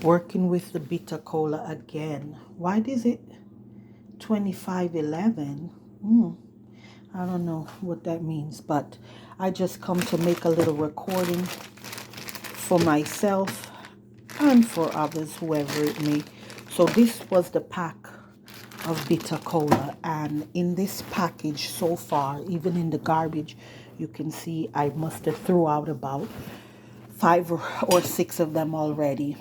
Working with the bitter cola again. Why does it 2511? I don't know what that means, but I just come to make a little recording for myself and for others, whoever it may. So this was the pack of bitter cola, and in this package so far, even in the garbage, you can see I must have threw out about 5 or 6 of them already.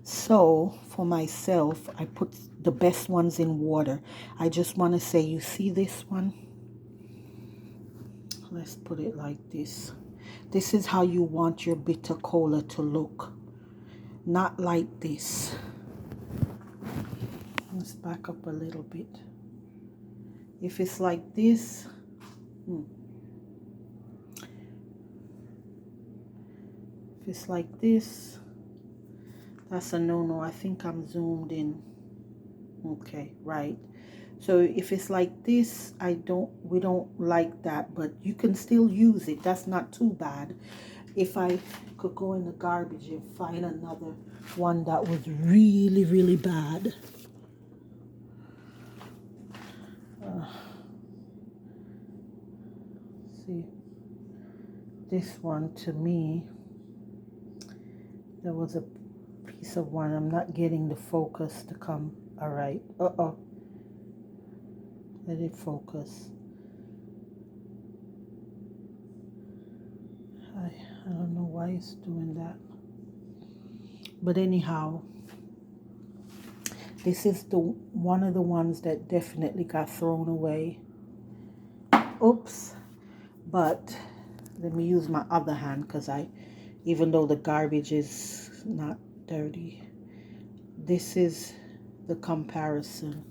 So for myself, I put the best ones in water. I just want to say, you see this one? Let's put it like this. This is how you want your bitter cola to look. Not like this. Let's back up a little bit. If it's like this, if it's like this, that's a no-no. I think I'm zoomed in. Okay, right. So if it's like this, we don't like that, but you can still use it. That's not too bad. If I could go in the garbage and find another one that was really, really bad. See, this one to me, there was a piece of one. I'm not getting the focus to come. All right. Let it focus. I don't know why it's doing that. But anyhow, this is one of the ones that definitely got thrown away. Oops. But let me use my other hand, because even though the garbage is not dirty, this is the comparison,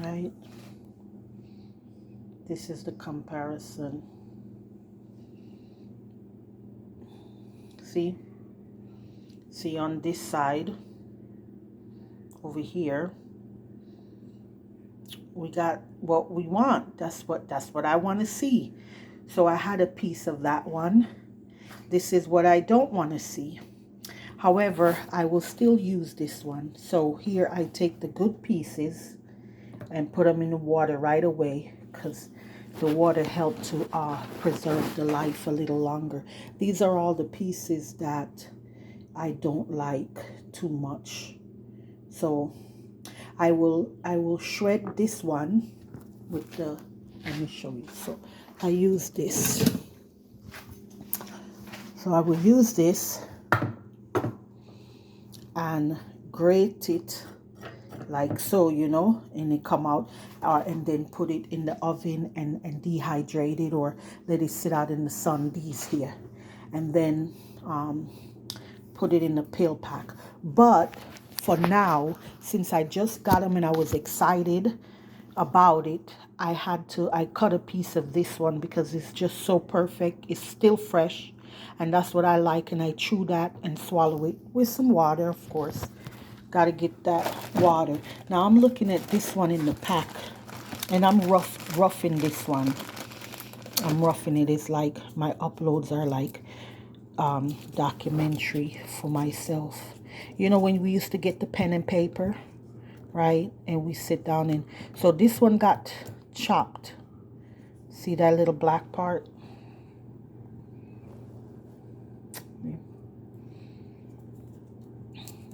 right? This is the comparison. See on this side over here, we got what we want. That's what I want to see. So I had a piece of that one. This is what I don't want to see. However, I will still use this one. So here I take the good pieces and put them in the water right away, because the water helped to preserve the life a little longer. These are all the pieces that I don't like too much. So I will shred this one with the, let me show you. So I use this. So I will use this and grate it like so, and it come out, and then put it in the oven and dehydrate it, or let it sit out in the sun, these here, and then put it in a pill pack. But for now, since I just got them and I was excited about it, I cut a piece of this one because it's just so perfect. It's still fresh, and that's what I like, and I chew that and swallow it with some water, of course. Got to get that water. Now I'm looking at this one in the pack, and I'm roughing this one. I'm roughing it. It's like my uploads are like documentary for myself. When we used to get the pen and paper, right? And we sit down, and so this one got chopped. See that little black part?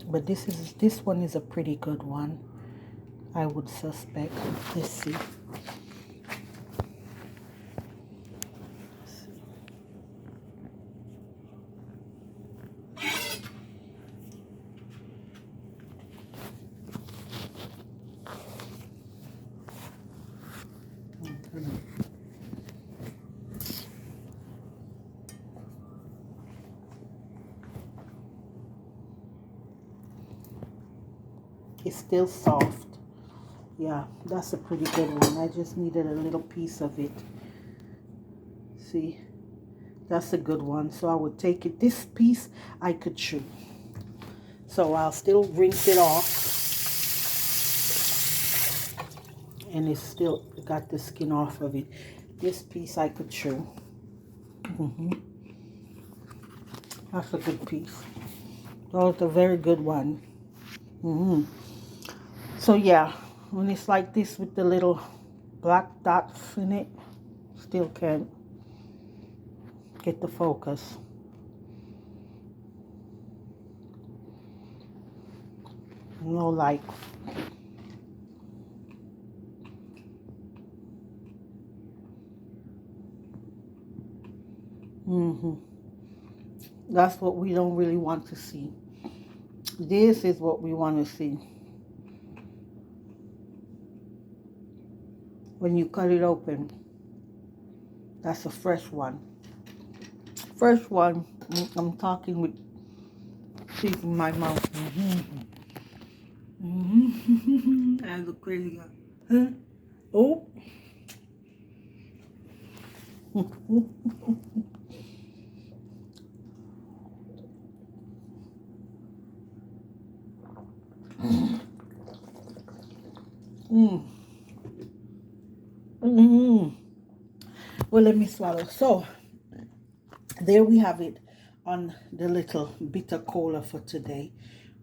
But this one is a pretty good one, I would suspect. Let's see. It's still soft. Yeah, that's a pretty good one. I just needed a little piece of it. See, that's a good one. So I would take it. This piece I could chew. So I'll still rinse it off. And it's still got the skin off of it. This piece I could chew. That's a good piece. That was a very good one. So yeah, when it's like this with the little black dots in it, still can't get the focus. No light. That's what we don't really want to see. This is what we want to see. When you cut it open, that's a fresh one. Fresh one. I'm talking with teeth in my mouth. I look crazy. Huh? Oh. Well, let me swallow. So, there we have it on the little bitter cola for today.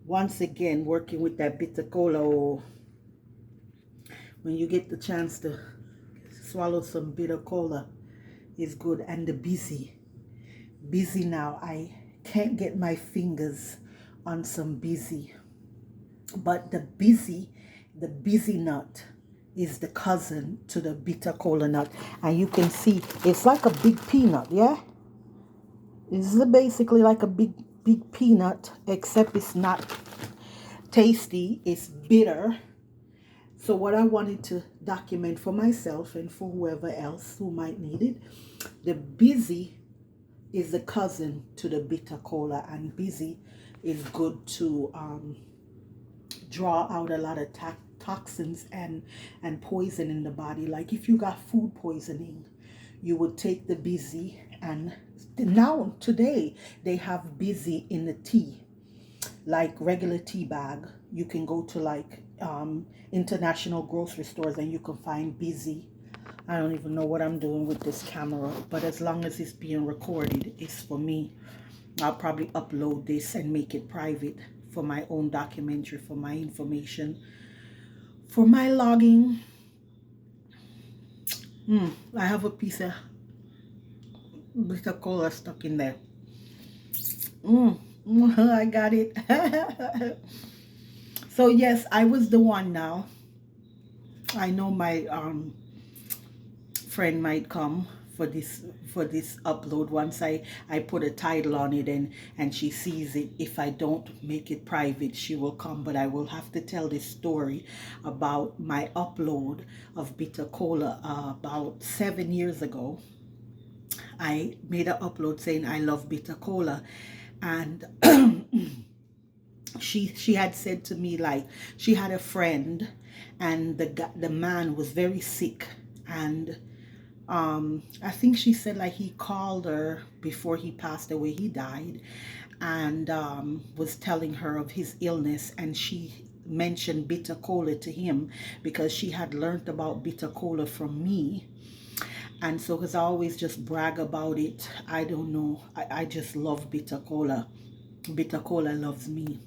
Once again, working with that bitter cola. Oh, when you get the chance to swallow some bitter cola, is good. And the busy now, I can't get my fingers on some busy, but the busy nut is the cousin to the bitter cola nut, and you can see it's like a big peanut. Yeah, this is basically like a big peanut, except it's not tasty, it's bitter. So what I wanted to document for myself and for whoever else who might need it, the busy is the cousin to the bitter cola, and busy is good to draw out a lot of toxins and poison in the body. Like if you got food poisoning, you would take the busy, and now today they have busy in the tea, like regular tea bag. You can go to like international grocery stores and you can find busy. I don't even know what I'm doing with this camera, but as long as it's being recorded, it's for me. I'll probably upload this and make it private for my own documentary, for my information, for my logging. I have a piece of bitter cola stuck in there. I got it. So yes, I was the one now. I know my friend might come for this upload once I put a title on it, and she sees it. If I don't make it private, she will come, but I will have to tell this story about my upload of bitter cola. About 7 years ago, I made an upload saying I love bitter cola, and she had said to me, like, she had a friend, and the man was very sick, and I think she said like he called her before he passed away. He died, and was telling her of his illness, and she mentioned bitter cola to him because she had learned about bitter cola from me. And so, because I always just brag about it, I don't know, I just love bitter cola. Bitter cola loves me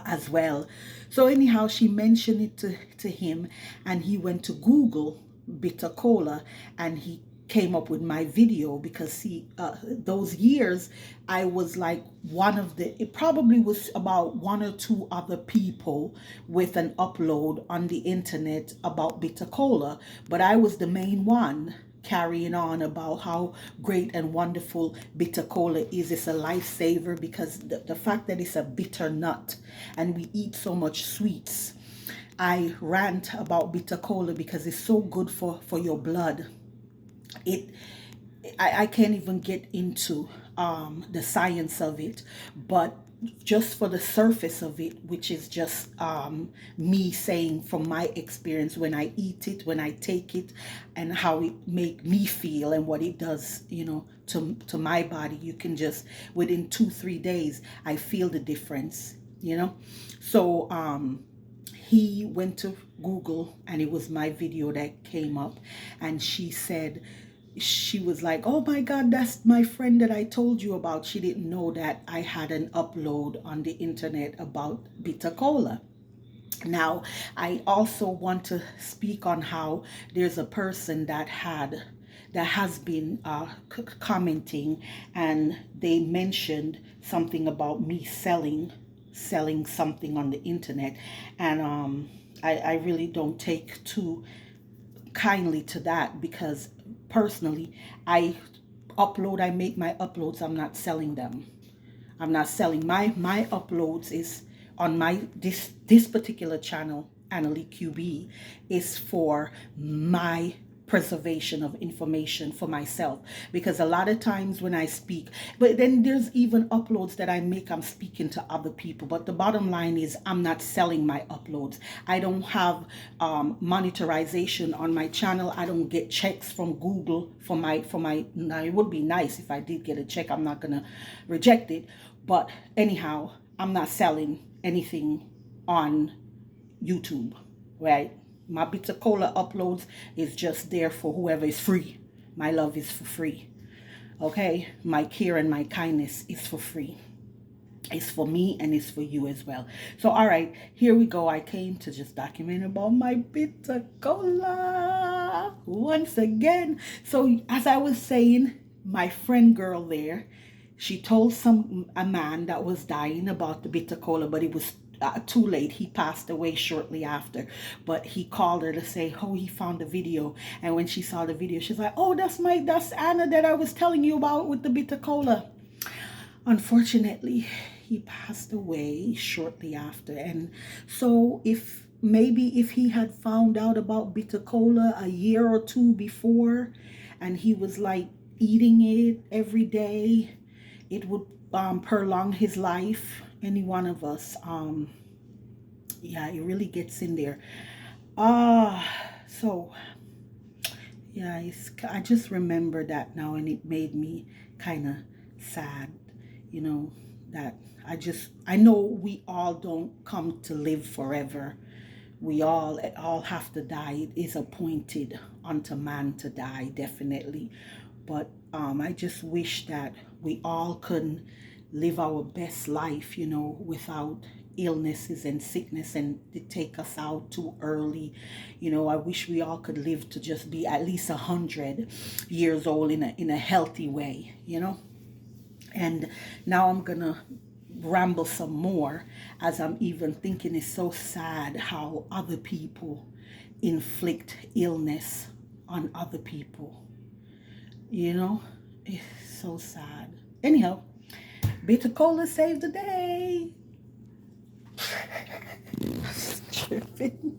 as well. So anyhow, she mentioned it to him, and he went to Google bitter cola, and he came up with my video, because see, those years I was like one of the, it probably was about one or two other people with an upload on the internet about bitter cola, but I was the main one carrying on about how great and wonderful bitter cola is. It's a lifesaver, because the fact that it's a bitter nut and we eat so much sweets. I rant about bitter cola because it's so good for your blood. I can't even get into the science of it, but just for the surface of it, which is just me saying from my experience when I eat it, when I take it, and how it make me feel and what it does, to my body. You can just, within 2-3 days, I feel the difference, So he went to Google, and it was my video that came up, and she said, she was like, oh my God, that's my friend that I told you about. She didn't know that I had an upload on the internet about bitter cola. Now, I also want to speak on how there's a person that has been commenting, and they mentioned something about me selling something on the internet, and I really don't take too kindly to that, because personally, I make my uploads. I'm not selling them. I'm not selling my uploads is on my this particular channel, Annalie QB, is for my preservation of information for myself, because a lot of times when I speak, but then there's even uploads that I make, I'm speaking to other people, but the bottom line is I'm not selling my uploads. I don't have monetization on my channel. I don't get checks from Google for my now it would be nice if I did get a check. I'm not gonna reject it, but anyhow, I'm not selling anything on YouTube, right? My bitter cola uploads is just there for whoever is free. My love is for free. Okay? My care and my kindness is for free. It's for me and it's for you as well. So, all right, here we go. I came to just document about my bitter cola once again. So, as I was saying, my friend girl there, she told a man that was dying about the bitter cola, but it was too late. He passed away shortly after, but he called her to say, oh, he found the video. And when she saw the video, she's like, oh, that's Anna that I was telling you about with the bitter cola. Unfortunately, he passed away shortly after. And so if he had found out about bitter cola a year or two before, and he was like eating it every day, it would prolong his life. Any one of us. Yeah, it really gets in there. So yeah, I just remember that now, and it made me kind of sad, you know, that I know we all don't come to live forever. We all have to die. It is appointed unto man to die, definitely. But I just wish that we all could live our best life, you know, without illnesses and sickness and to take us out too early. You know, I wish we all could live to just be at least 100 years old in a healthy way, you know. And now I'm gonna ramble some more, as I'm even thinking it's so sad how other people inflict illness on other people. You know, it's so sad. Anyhow, bitter cola saved the day. Tripping.